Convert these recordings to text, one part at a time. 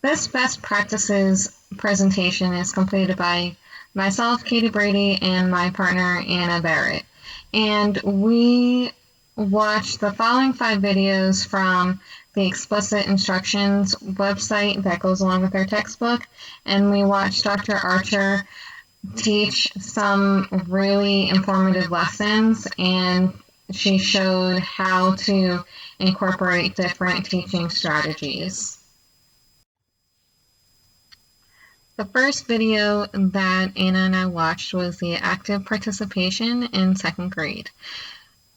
This best practices presentation is completed by myself, Katie Brady, and my partner, Anna Barrett. And we watched the following 5 videos from the Explicit Instructions website that goes along with our textbook. And we watched Dr. Archer teach some really informative lessons, and she showed how to incorporate different teaching strategies. The first video that Anna and I watched was the active participation in 2nd grade.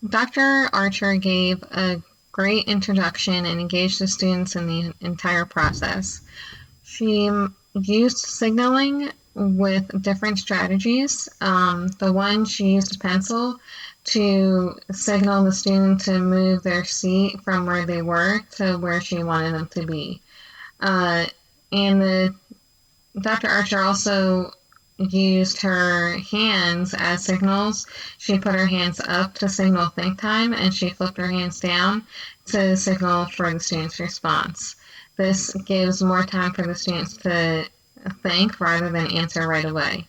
Dr. Archer gave a great introduction and engaged the students in the entire process. She used signaling with different strategies. The one, she used a pencil to signal the student to move their seat from where they were to where she wanted them to be. And Dr. Archer also used her hands as signals. She put her hands up to signal think time, and she flipped her hands down to signal for the student's response. This gives more time for the students to think rather than answer right away.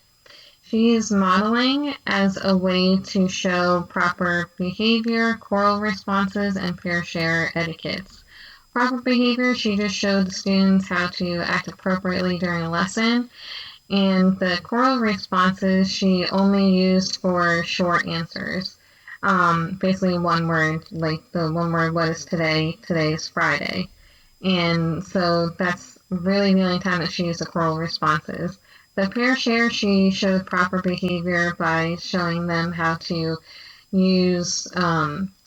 She used modeling as a way to show proper behavior, choral responses, and pair share etiquettes. Proper behavior, she just showed the students how to act appropriately during a lesson, and the choral responses she only used for short answers. Basically one word, like the one word, what is today? Today is Friday. And so that's really the only time that she used the choral responses. The pair share, she showed proper behavior by showing them how to use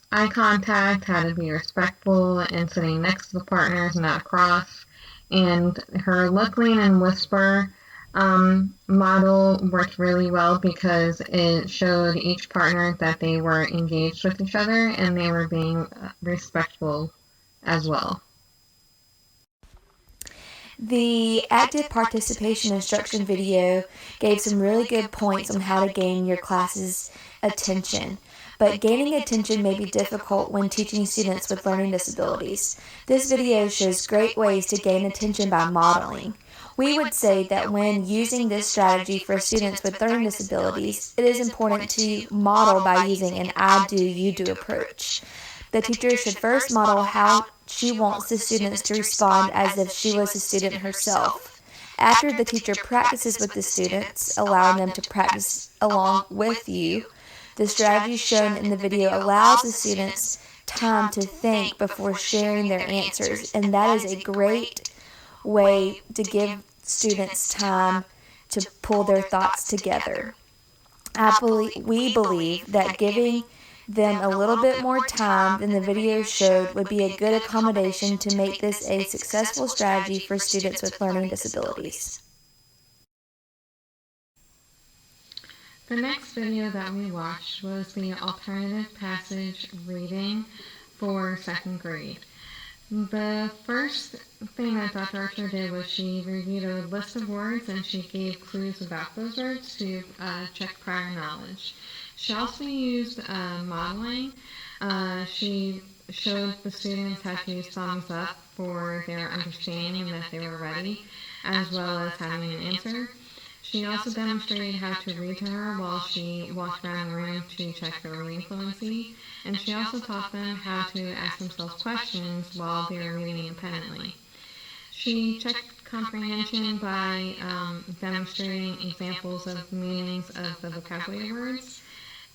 eye contact, how to be respectful, and sitting next to the partners, not across. And her look, lean, and whisper model worked really well because it showed each partner that they were engaged with each other and they were being respectful as well. The active participation instruction video gave some really good points on how to gain your class's attention. But gaining attention may be difficult when teaching students with learning disabilities. This video shows great ways to gain attention by modeling. We would say that when using this strategy for students with learning disabilities, it is important to model by using an I do, you do approach. The teacher should first model how she wants the students to respond as if she was a student herself. After the teacher practices with the students, allowing them to practice along with you, the strategy shown in the video allows the students time to think before sharing their answers, and that is a great way to give students time to pull their thoughts together. We believe that giving them a little bit more time than the video showed would be a good accommodation to make this a successful strategy for students with learning disabilities. The next video that we watched was the alternative passage reading for 2nd grade. The first thing that Dr. Archer did was she reviewed a list of words and she gave clues about those words to check prior knowledge. She also used modeling. She showed the students how to use thumbs up for their understanding and that they were ready, as well as having an answer. She also demonstrated how to read to her while she walked around the room to check their reading fluency, and she also taught them how to ask themselves questions while they were reading independently. She checked comprehension by demonstrating examples of meanings of the vocabulary words,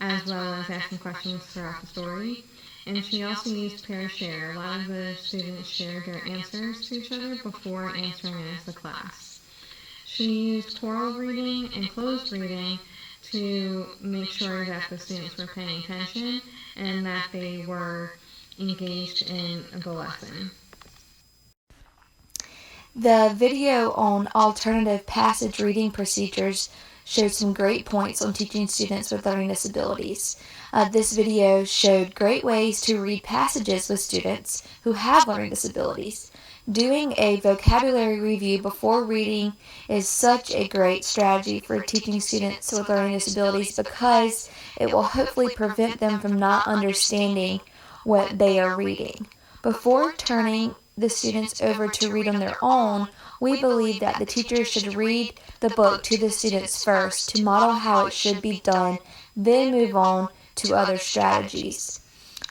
as well as asking questions throughout the story. And she also used pair share. A lot of the students shared their answers to each other before answering it as a class. She used choral reading and closed reading to make sure that the students were paying attention and that they were engaged in the lesson. The video on alternative passage reading procedures showed some great points on teaching students with learning disabilities. This video showed great ways to read passages with students who have learning disabilities. Doing a vocabulary review before reading is such a great strategy for teaching students with learning disabilities because it will hopefully prevent them from not understanding what they are reading. Before turning the students over to read on their own, we believe that the teacher should read the book to the students first to model how it should be done, then move on to other strategies.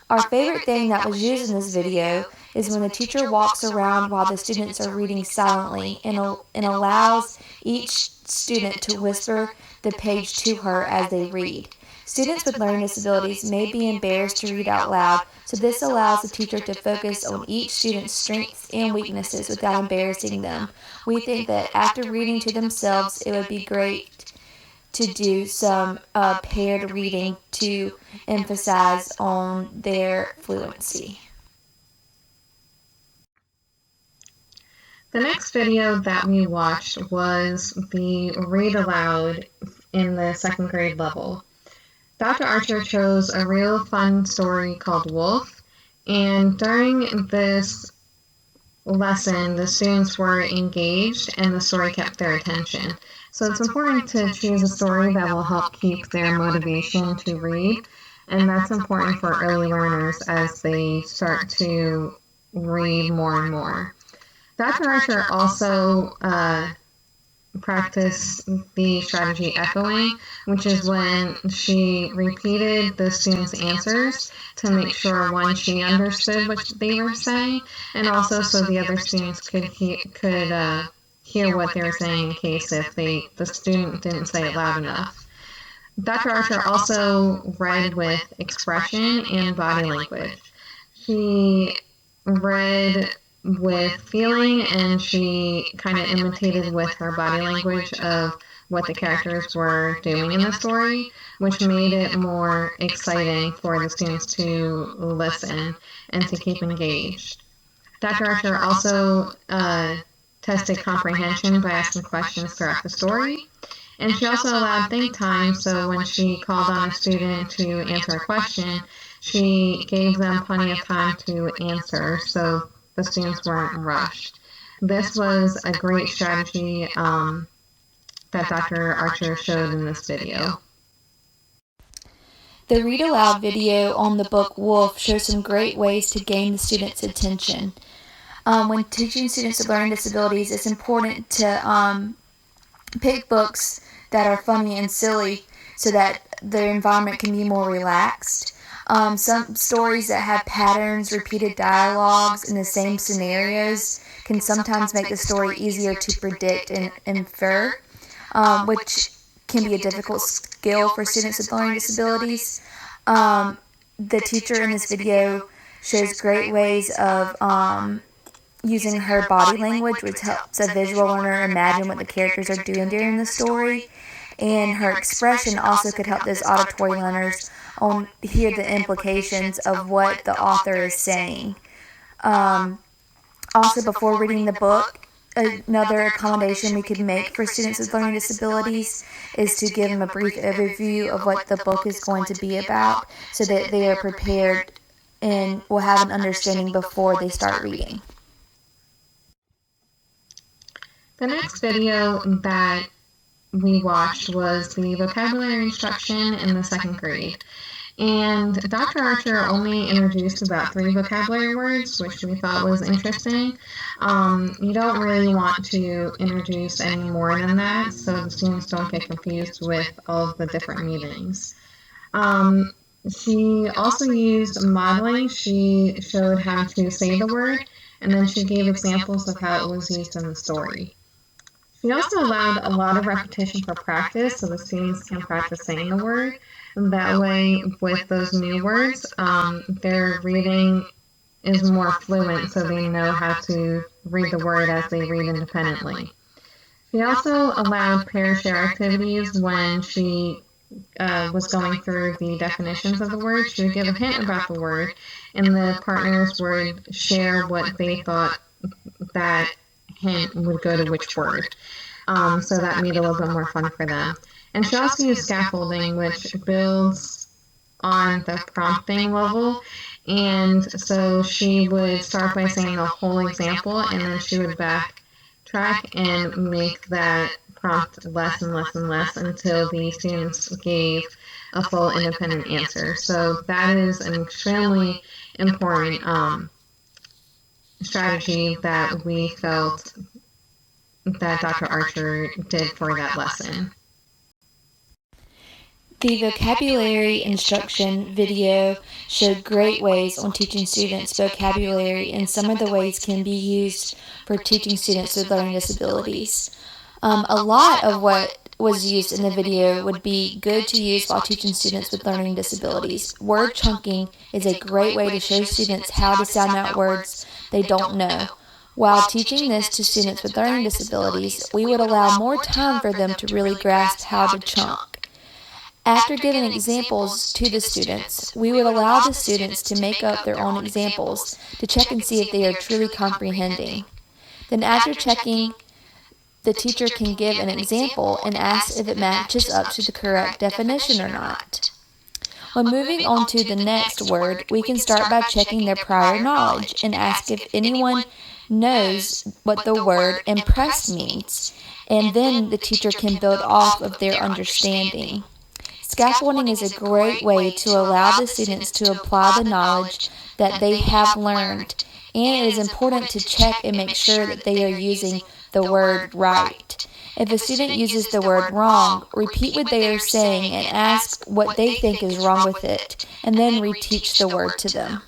Our favorite thing that was used in this video is when the teacher walks around while the students are reading silently and allows each student to whisper the page to her as they read. Students with learning disabilities may be embarrassed to read out loud, so this allows the teacher to focus on each student's strengths and weaknesses without embarrassing them. We think that after reading to themselves, it would be great to do some paired reading to emphasize on their fluency. The next video that we watched was the read aloud in the second grade level. Dr. Archer chose a real fun story called Wolf, and during this lesson, the students were engaged and the story kept their attention. So it's important to choose a story that will help keep their motivation to read, and that's important for early learners as they start to read more and more. Dr. Archer also practiced the strategy echoing, which is when she repeated the students' answers to make sure, one, she understood what they were saying, and also so the other students could hear what they were saying in case if the student didn't say it loud enough. Dr. Archer also read with expression and body language. She read with feeling, and she kind of imitated with her body language of what the characters were doing in the story, which made it more exciting for the students to listen and to keep engaged. Dr. Archer also tested comprehension by asking questions throughout the story, and she also allowed think time, so when she called on a student to answer a question, she gave them plenty of time to answer, so the students weren't rushed. This was a great strategy that Dr. Archer showed in this video. The read aloud video on the book Wolf shows some great ways to gain the students' attention. When teaching students with learning disabilities, it's important to pick books that are funny and silly so that their environment can be more relaxed. Some stories that have patterns, repeated dialogues, and the same scenarios can sometimes make the story easier to predict and infer, which can be a difficult skill for students with learning disabilities. The teacher in this video shows great ways of using her body language, which helps a visual learner imagine what the characters are doing during the story. And her expression also could help those auditory learners hear the implications of what the author is saying. Also, before reading the book, another accommodation we could make for students with learning disabilities is to give them a brief overview of what the book is going to be about so that they are prepared and will have an understanding before they start reading. The next video that we watched was the vocabulary instruction in the second grade. And Dr. Archer only introduced about 3 vocabulary words, which we thought was interesting. You don't really want to introduce any more than that, so the students don't get confused with all of the different meanings. She also used modeling. She showed how to say the word, and then she gave examples of how it was used in the story. She also allowed a lot of repetition for practice, so the students can practice saying the word. And that way, with those new words, their reading is more fluent, so they know how to read the word as they read independently. She also allowed pair share activities when she was going through the definitions of the word. She would give a hint about the word, and the partners would share what they thought that hint would go to which word. So that made it a little bit more fun for them. And she also used scaffolding, which builds on the prompting level. And so she would start by saying the whole example, and then she would backtrack and make that prompt less and less and less until the students gave a full independent answer. So that is an extremely important strategy that we felt that Dr. Archer did for that lesson. The vocabulary instruction video showed great ways on teaching students vocabulary, and some of the ways can be used for teaching students with learning disabilities. A lot of what was used in the video would be good to use while teaching students with learning disabilities. Word chunking is a great way to show students how to sound out words they don't know. While teaching this to students with learning disabilities, we would allow more time for them to really grasp how to chunk. After giving examples to the students, we would allow the students to make up their own examples to check and see if they are truly comprehending. Then after checking, the teacher can give an example and ask if it matches up to the correct definition or not. When moving on to the next word, we can start by checking their prior knowledge and ask if anyone knows what the word impressed means, and then the teacher can build off of their understanding. Scaffolding is a great way to allow the students to apply the knowledge that they have learned, and it is important to check and make sure that they are using the word right. If a student uses the word wrong, repeat what they are saying and ask what they think is wrong with it, and then reteach the word to them.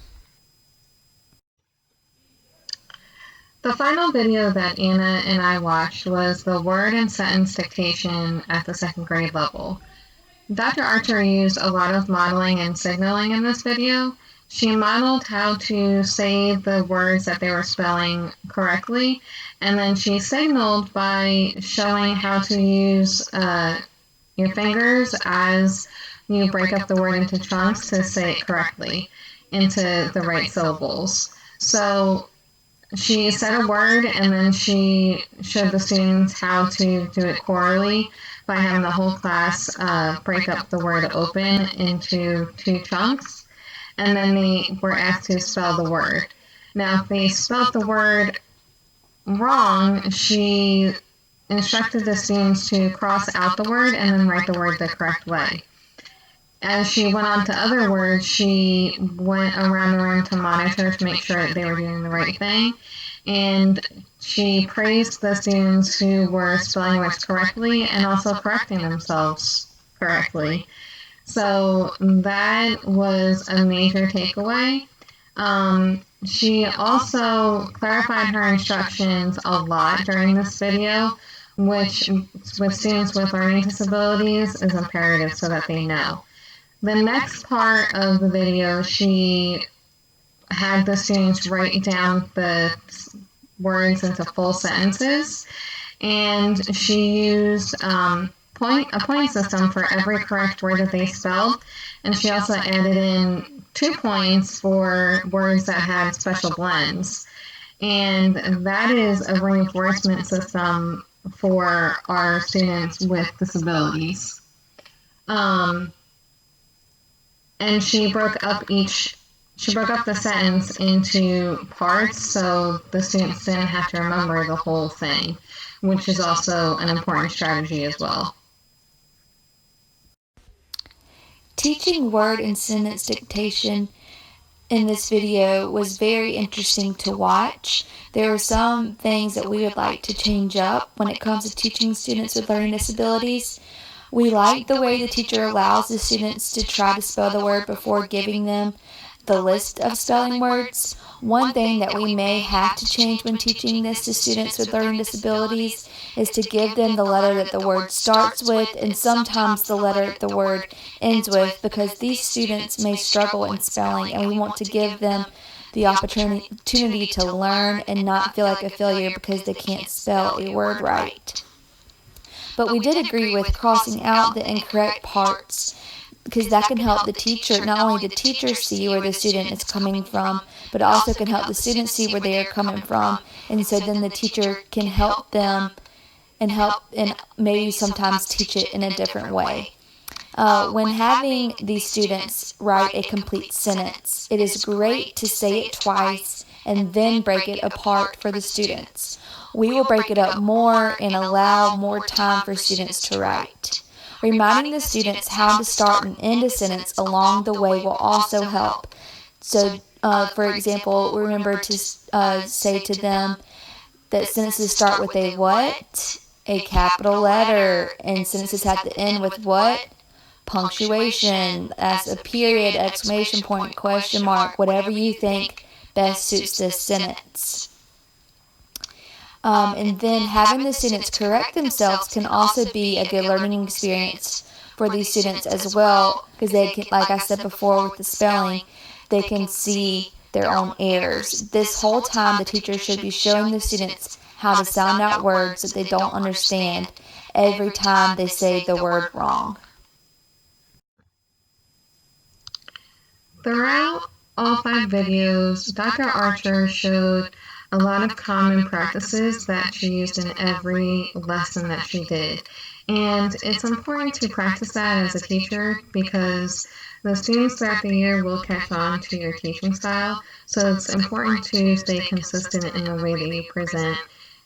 The final video that Anna and I watched was the word and sentence dictation at the 2nd grade level. Dr. Archer used a lot of modeling and signaling in this video. She modeled how to say the words that they were spelling correctly, and then she signaled by showing how to use your fingers as you break up the word into chunks to say it correctly into the right syllables. So she said a word, and then she showed the students how to do it chorally by having the whole class break up the word open into 2 chunks, and then they were asked to spell the word. Now, if they spelled the word wrong, she instructed the students to cross out the word and then write the word the correct way. As she went on to other words, she went around the room to monitor to make sure that they were doing the right thing. And she praised the students who were spelling words correctly and also correcting themselves correctly. So that was a major takeaway. She also clarified her instructions a lot during this video, which with students with learning disabilities is imperative so that they know. The next part of the video, she had the students write down the words into full sentences, and she used a point system for every correct word that they spelled, and she also added in 2 points for words that had special blends, and that is a reinforcement system for our students with disabilities. And she broke up the sentence into parts so the students didn't have to remember the whole thing, which is also an important strategy as well. Teaching word and sentence dictation in this video was very interesting to watch. There are some things that we would like to change up when it comes to teaching students with learning disabilities. We like the way the teacher allows the students to try to spell the word before giving them the list of spelling words. One thing that we may have to change when teaching this to students with learning disabilities is to give them the letter that the word starts with and sometimes the letter the word ends with, because these students may struggle in spelling and we want to give them the opportunity to learn and not feel like a failure because they can't spell a word right. But we did agree with crossing out the incorrect parts, because that can help the teacher, not only the teacher see where the student is coming from, but also can help the students see where they are coming from. And so then the teacher can help them and maybe sometimes teach it in a different way. When having these students write a complete sentence, it is great to say it twice and then break it apart for the students. We will break it up more and allow more time for students to write. Reminding the students how to start and end a sentence along the way will also help. So For example, remember to say to them that sentences start with a what, a capital letter, and sentences have to end with what? Punctuation, as a period, exclamation point, question mark, whatever you think best suits this sentence. And then having the students correct themselves can also be a good learning experience for these students as well, because they can, like I said before with the spelling, they can see their own errors. This whole time the teacher should be showing the students how to sound out words that they don't understand every time they say the word wrong. Throughout all 5 videos, Dr. Archer showed a lot of common practices that she used in every lesson that she did. And it's important to practice that as a teacher because the students throughout the year will catch on to your teaching style. So it's important to stay consistent in the way that you present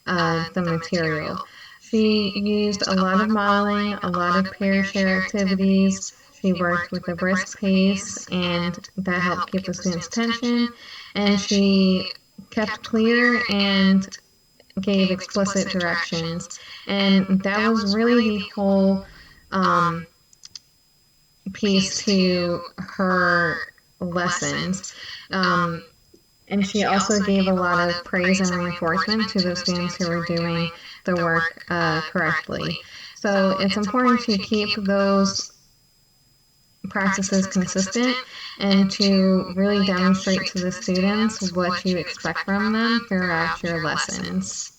the material. She used a lot of modeling, a lot of pair share activities. She worked with a brisk pace, and that helped keep the students' attention. And she kept clear and gave explicit directions. And that was really the whole piece to her lessons. And she also gave a lot of praise and reinforcement to those students who were doing the work correctly. So it's important to keep those practices consistent and to really demonstrate to the students what you expect from them throughout your lessons.